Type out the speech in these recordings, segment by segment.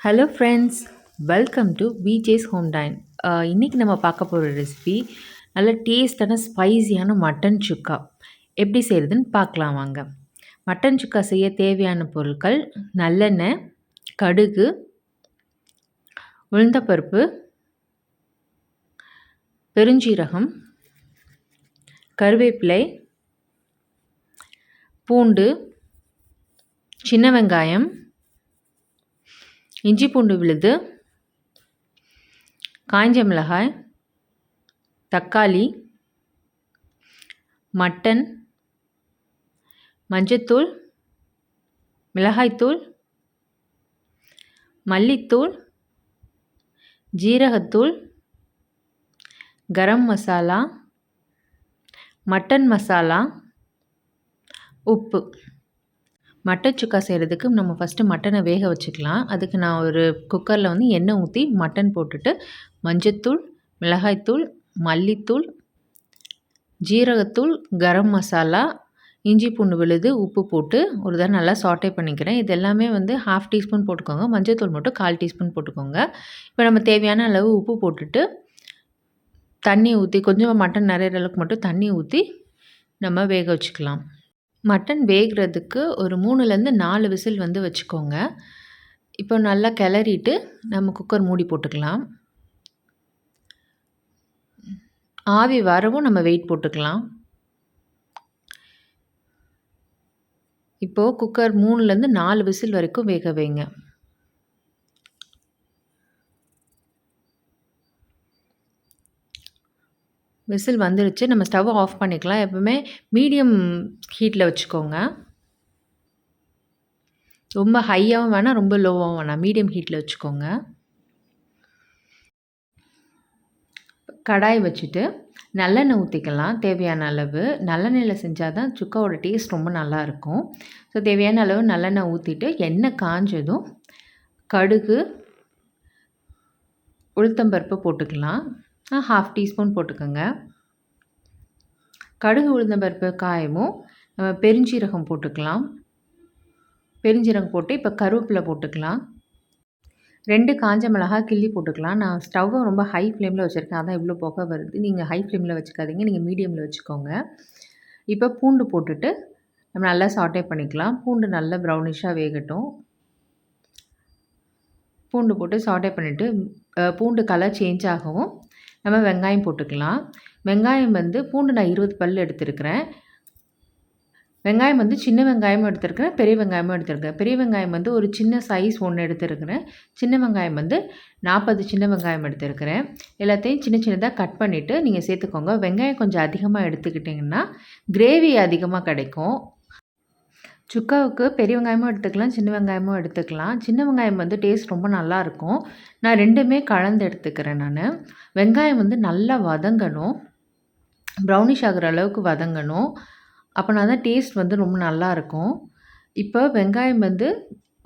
Hello friends, welcome to Viji's home dine. இன்றைக்கி நம்ம பார்க்க போகிற ரெசிபி நல்ல டேஸ்டான ஸ்பைசியான மட்டன் சுக்கா. எப்படி செய்கிறதுன்னு பார்க்கலாம் வாங்க. மட்டன் சுக்கா செய்ய தேவையான பொருட்கள்: நல்லெண்ணெய், கடுகு, உளுந்தப்பருப்பு, பெருஞ்சீரகம், கருவேப்பிலை, பூண்டு, சின்ன வெங்காயம், இஞ்சி பூண்டு விழுது, காய்ஞ்ச மிளகாய், தக்காளி, மட்டன், மஞ்சத்தூள், மிளகாய்த்தூள், மல்லித்தூள், ஜீரகத்தூள், கரம் மசாலா, மட்டன் மசாலா, உப்பு. மட்டன் சுக்கா செய்கிறதுக்கு நம்ம ஃபஸ்ட்டு மட்டனை வேக வச்சுக்கலாம். அதுக்கு நான் ஒரு குக்கரில் எண்ணெய் ஊற்றி மட்டன் போட்டுட்டு மஞ்சத்தூள், மிளகாய்த்தூள், மல்லித்தூள், ஜீரகத்தூள், கரம் மசாலா, இஞ்சி பூண்டு விழுது, உப்பு போட்டு ஒரு தடவை நல்லா சாட்டே பண்ணிக்கிறேன். இது எல்லாமே 1/2 டீஸ்பூன் போட்டுக்கோங்க. மஞ்சத்தூள் மட்டும் 1/4 டீஸ்பூன் போட்டுக்கோங்க. இப்போ நம்ம தேவையான அளவு உப்பு போட்டுட்டு தண்ணி ஊற்றி கொஞ்சமாக மட்டன் நிறைய அளவுக்கு மட்டும் தண்ணி ஊற்றி நம்ம வேக வச்சுக்கலாம். மட்டன் வேகிறதுக்கு ஒரு 3லேருந்து 4 விசில் வச்சுக்கோங்க. இப்போ நல்லா கிளறிட்டு நம்ம குக்கர் மூடி போட்டுக்கலாம். ஆவி வரவும் நம்ம வெயிட் போட்டுக்கலாம். இப்போது குக்கர் 3லேருந்து 4 விசில் வரைக்கும் வேக வைங்க. விசில் வந்துருச்சு. நம்ம ஸ்டவ் ஆஃப் பண்ணிக்கலாம். எப்பவுமே மீடியம் ஹீட்டில் வச்சுக்கோங்க. ரொம்ப ஹையாகவும் வேணாம், ரொம்ப லோவாகவும் வேணாம். மீடியம் ஹீட்டில் வச்சுக்கோங்க. கடாய் வச்சுட்டு நல்லெண்ணெய் ஊற்றிக்கலாம் தேவையான அளவு. நல்லெண்ணெயில் செஞ்சால் தான் சுக்காவோட டேஸ்ட் ரொம்ப நல்லாயிருக்கும். ஸோ தேவையான அளவு நல்லெண்ணெய் ஊற்றிட்டு எண்ணெய் காஞ்சதும் கடுகு, உளுத்தம்பருப்பு போட்டுக்கலாம். 1/2 டீஸ்பூன் போட்டுக்கோங்க. கடுகு உளுந்தம்பருப்பு காயவும் பெருஞ்சீரகம் போட்டுக்கலாம். பெருஞ்சீரகம் போட்டு இப்போ கருவேப்பிலை போட்டுக்கலாம். 2 காஞ்ச மிளகாய் கிள்ளி போட்டுக்கலாம். நான் ஸ்டவ்வை ரொம்ப ஹை ஃப்ளேமில் வச்சுருக்கேன், அதான் இவ்வளோ புகை வருது. நீங்கள் ஹை ஃப்ளேமில் வச்சுக்காதீங்க, நீங்கள் மீடியமில் வச்சுக்கோங்க. இப்போ பூண்டு போட்டுட்டு நம்ம நல்லா சாட்டே பண்ணிக்கலாம். பூண்டு நல்லா ப்ரௌனிஷாக வேகட்டும். பூண்டு போட்டு சாட்டே பண்ணிவிட்டு பூண்டு கலர் சேஞ்ச் ஆகவும் நம்ம வெங்காயம் போட்டுக்கலாம். வெங்காயம் பூண்டு நான் 20 பல் எடுத்துருக்கிறேன். வெங்காயம் சின்ன வெங்காயமும் எடுத்துருக்கிறேன், பெரிய வெங்காயமும் எடுத்துருக்கேன். பெரிய வெங்காயம் ஒரு சின்ன சைஸ் 1 எடுத்துருக்கிறேன். சின்ன வெங்காயம் 40 சின்ன வெங்காயம் எடுத்துருக்கிறேன். எல்லாத்தையும் சின்ன சின்னதாக கட் பண்ணிவிட்டு நீங்கள் சேர்த்துக்கோங்க. வெங்காயம் கொஞ்சம் அதிகமாக எடுத்துக்கிட்டிங்கன்னா கிரேவி அதிகமாக கிடைக்கும். சுக்காவுக்கு பெரிய வெங்காயமும் எடுத்துக்கலாம், சின்ன வெங்காயமும் எடுத்துக்கலாம். சின்ன வெங்காயம் டேஸ்ட் ரொம்ப நல்லாயிருக்கும். நான் 2மே கலந்து எடுத்துக்கிறேன் நான். வெங்காயம் நல்லா வதங்கணும், ப்ரௌனிஷ் ஆகிற அளவுக்கு வதங்கணும். அப்போனா தான் டேஸ்ட் ரொம்ப நல்லாயிருக்கும். இப்போ வெங்காயம்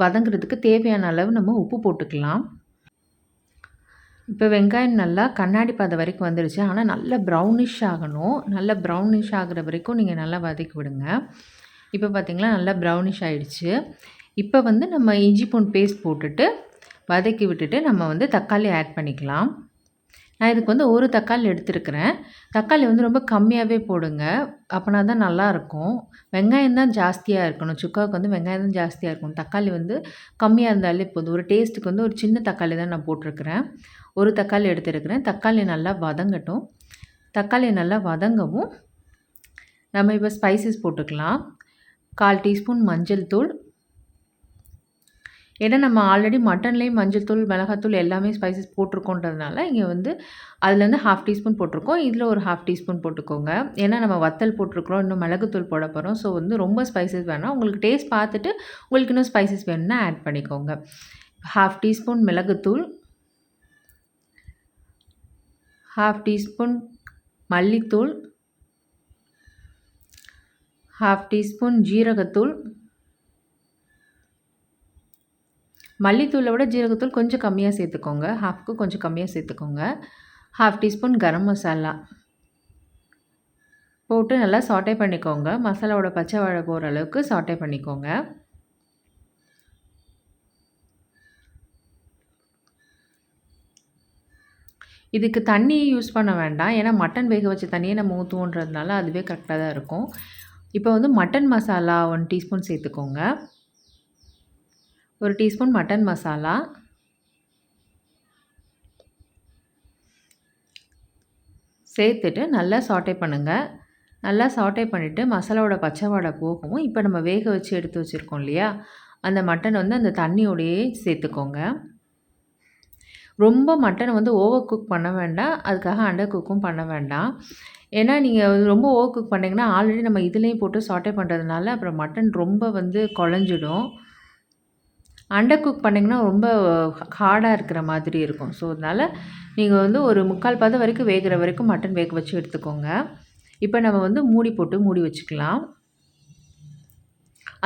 வதங்குறதுக்கு தேவையான அளவு நம்ம உப்பு போட்டுக்கலாம். இப்போ வெங்காயம் நல்லா கண்ணாடி பதம் வரைக்கும் வந்துடுச்சு. ஆனால் நல்லா ப்ரௌனிஷ் ஆகணும். நல்லா ப்ரௌனிஷ் ஆகிற வரைக்கும் நீங்கள் நல்லா வதக்கி விடுங்க. இப்போ பார்த்திங்களா, நல்லா ப்ரௌனிஷ் ஆகிடுச்சு. இப்போ நம்ம இஞ்சி பூண்டு பேஸ்ட் போட்டுட்டு வதக்கி விட்டுட்டு நம்ம தக்காளி ஆட் பண்ணிக்கலாம். நான் இதுக்கு ஒரு தக்காளி எடுத்துருக்கிறேன். தக்காளி ரொம்ப கம்மியாகவே போடுங்க, அப்போனா தான் நல்லாயிருக்கும். வெங்காயம் தான் ஜாஸ்தியாக இருக்கணும். சுக்காவுக்கு வெங்காயம் தான் ஜாஸ்தியாக இருக்கணும். தக்காளி கம்மியாக இருந்தாலே போதும். ஒரு டேஸ்ட்டுக்கு ஒரு சின்ன தக்காளி தான் நான் போட்டிருக்கிறேன். ஒரு தக்காளி எடுத்துருக்கிறேன். தக்காளி நல்லா வதங்கட்டும். தக்காளி நல்லா வதங்கவும் நம்ம இப்போ ஸ்பைசஸ் போட்டுக்கலாம். 1/4 டீஸ்பூன் மஞ்சள் தூள். ஏன்னா நம்ம ஆல்ரெடி மட்டன்லேயும் மஞ்சள் தூள், மிளகாத்தூள் எல்லாமே ஸ்பைசஸ் போட்டிருக்கோன்றதுனால இங்கே அதுலேருந்து 1/2 டீஸ்பூன் போட்டிருக்கோம். இதில் ஒரு 1/2 டீஸ்பூன் போட்டுக்கோங்க. ஏன்னா நம்ம வத்தல் போட்டிருக்கிறோம், இன்னும் மிளகுத்தூள் போட போகிறோம். ஸோ ரொம்ப ஸ்பைசஸ் வேணாம். உங்களுக்கு டேஸ்ட் பார்த்துட்டு உங்களுக்கு இன்னும் ஸ்பைசஸ் வேணும்னா ஆட் பண்ணிக்கோங்க. 1/2 டீஸ்பூன் மிளகுத்தூள், 1/2 டீஸ்பூன் மல்லித்தூள், 1/2 டீஸ்பூன் ஜீரகத்தூள். மல்லித்தூளை விட ஜீரகத்தூள் கொஞ்சம் கம்மியாக சேர்த்துக்கோங்க. 1/2க்கு கொஞ்சம் கம்மியாக சேர்த்துக்கோங்க. 1/2 டீஸ்பூன் கரம் மசாலா போட்டு நல்லா சாட்டே பண்ணிக்கோங்க. மசாலாவோட பச்சை வாடை போகிற அளவுக்கு சாட்டே பண்ணிக்கோங்க. இதுக்கு தண்ணி யூஸ் பண்ண வேண்டாம். ஏன்னா மட்டன் வேக வச்ச தண்ணியே நம்ம ஊற்றுவோன்றதுனால அதுவே கரெக்டாக தான் இருக்கும். இப்போ வந்து மட்டன் மசாலா 1 டீஸ்பூன் சேர்த்துக்கோங்க. 1 டீஸ்பூன் மட்டன் மசாலா, சேர்த்துட்டு நல்லா சாட்டே பண்ணுங்கள். நல்லா சாட்டே பண்ணிவிட்டு மசாலாவோட பச்சை வாடை போகவும் இப்போ நம்ம வேக வச்சு எடுத்து வச்சுருக்கோம் இல்லையா, அந்த மட்டன் வந்து அந்த தண்ணியோடையே சேர்த்துக்கோங்க. ரொம்ப மட்டனை வந்து ஓவர் குக் பண்ண வேண்டாம். அதுக்காக அண்டர் குக்கும் பண்ண வேண்டாம். ஏன்னா நீங்கள் ரொம்ப ஓவர் குக் பண்ணிங்கன்னா ஆல்ரெடி நம்ம இதுலேயும் போட்டு சாட்டே பண்ணுறதுனால அப்புறம் மட்டன் ரொம்ப வந்து குழஞ்சிடும். அண்டர் குக் பண்ணிங்கன்னா ரொம்ப ஹார்டாக இருக்கிற மாதிரி இருக்கும். ஸோ அதனால் நீங்கள் வந்து ஒரு 3/4 பதம் வரைக்கும் வேகிற வரைக்கும் மட்டன் வேக வச்சு எடுத்துக்கோங்க. இப்போ நம்ம வந்து மூடி போட்டு மூடி வச்சுக்கலாம்.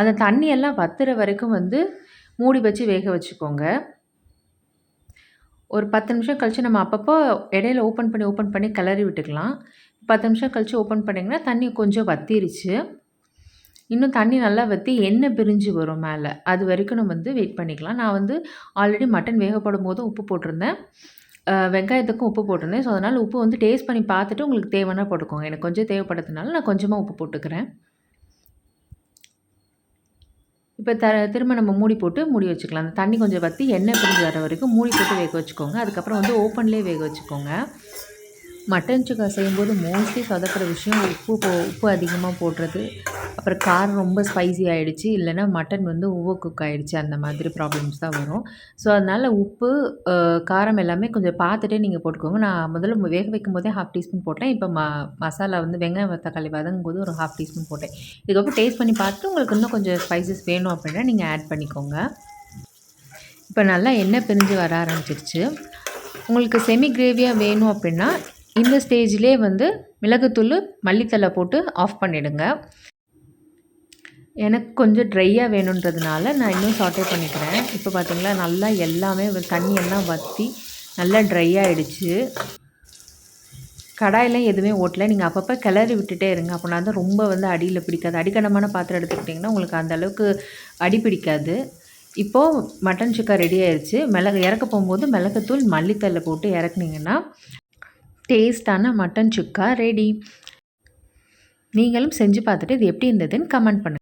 அந்த தண்ணியெல்லாம் வத்துற வரைக்கும் வந்து மூடி வச்சு வேக வச்சுக்கோங்க. ஒரு 10 நிமிஷம் கழிச்சு நம்ம அப்பப்போ இடையில ஓப்பன் பண்ணி கிளறி விட்டுக்கலாம். 10 நிமிஷம் கழிச்சு ஓப்பன் பண்ணிங்கன்னா தண்ணி கொஞ்சம் வத்திருச்சு. இன்னும் தண்ணி நல்லா வற்றி எண்ணெய் பிரிஞ்சு வரும் மேலே. அது வரைக்கும் நம்ம வந்து வெயிட் பண்ணிக்கலாம். நான் வந்து ஆல்ரெடி மட்டன் வேகப்படும்போது உப்பு போட்டிருந்தேன். வெங்காயத்துக்கும் உப்பு போட்டிருந்தேன். ஸோ அதனால் உப்பு வந்து டேஸ்ட் பண்ணி பார்த்துட்டு உங்களுக்கு தேவைன்னா போட்டுக்கோங்க. எனக்கு கொஞ்சம் தேவைப்படுறதுனால நான் கொஞ்சமாக உப்பு போட்டுக்கிறேன். இப்போ திரும்ப நம்ம மூடி போட்டு மூடி வச்சுக்கலாம். அந்த தண்ணி கொஞ்சம் வற்றி எண்ணெய் பிரிஞ்சு வர வரைக்கும் மூடி போட்டு வேக வச்சுக்கோங்க. அதுக்கப்புறம் வந்து ஓப்பன்லேயே வேக வச்சுக்கோங்க. மட்டன் சுக்கா செய்யும்போது மோஸ்ட்லி சொதப்புற விஷயம் உப்பு அதிகமாக போடுறது, அப்புறம் காரம் ரொம்ப ஸ்பைசி ஆகிடுச்சு, இல்லைன்னா மட்டன் வந்து ஓவர் குக் ஆகிடுச்சு, அந்த மாதிரி ப்ராப்ளம்ஸ் தான் வரும். ஸோ அதனால் உப்பு, காரம் எல்லாமே கொஞ்சம் பார்த்துட்டே நீங்கள் போட்டுக்கோங்க. நான் முதல்ல வேக வைக்கும் போதே 1/2 டீஸ்பூன் போட்டேன். இப்போ மசாலா வந்து வெங்காயம் தக்காளி வதங்கும் போது ஒரு 1/2 டீஸ்பூன் போட்டேன். இதுக்கப்புறம் டேஸ்ட் பண்ணி பார்த்துட்டு உங்களுக்கு இன்னும் கொஞ்சம் ஸ்பைசஸ் வேணும் அப்படின்னா நீங்கள் ஆட் பண்ணிக்கோங்க. இப்போ நல்லா எண்ணெய் பிரிஞ்சு வர ஆரம்பிச்சிருச்சு. உங்களுக்கு செமி கிரேவியாக வேணும் அப்படின்னா இந்த ஸ்டேஜ்லேயே வந்து மிளகுத்தூள், மல்லித்தழை போட்டு ஆஃப் பண்ணிவிடுங்க. எனக்கு கொஞ்சம் ட்ரையாக வேணுன்றதுனால நான் இன்னும் சாட்டே பண்ணிக்கிறேன். இப்போ பார்த்திங்களா நல்லா எல்லாமே தண்ணியெல்லாம் வற்றி நல்லா ட்ரை ஆகிடுச்சு. கடாயெல்லாம் எதுவுமே ஓட்டலை. நீங்கள் அப்பப்போ கிளறி விட்டுட்டே இருங்க. அப்படின்னா தான் ரொம்ப வந்து அடியில் பிடிக்காது. அடிக்கனமான பாத்திரம் எடுத்துக்கிட்டிங்கன்னா உங்களுக்கு அந்தளவுக்கு அடி பிடிக்காது. இப்போது மட்டன் சுக்கா ரெடி ஆயிடுச்சு. இறக்க போகும்போது மிளகுத்தூள், மல்லித்தழை போட்டு இறக்குனீங்கன்னா டேஸ்டான மட்டன் சுக்கா ரெடி. நீங்களும் செஞ்சு பார்த்துட்டு இது எப்படி இருந்ததுன்னு கமெண்ட் பண்ணுங்கள்.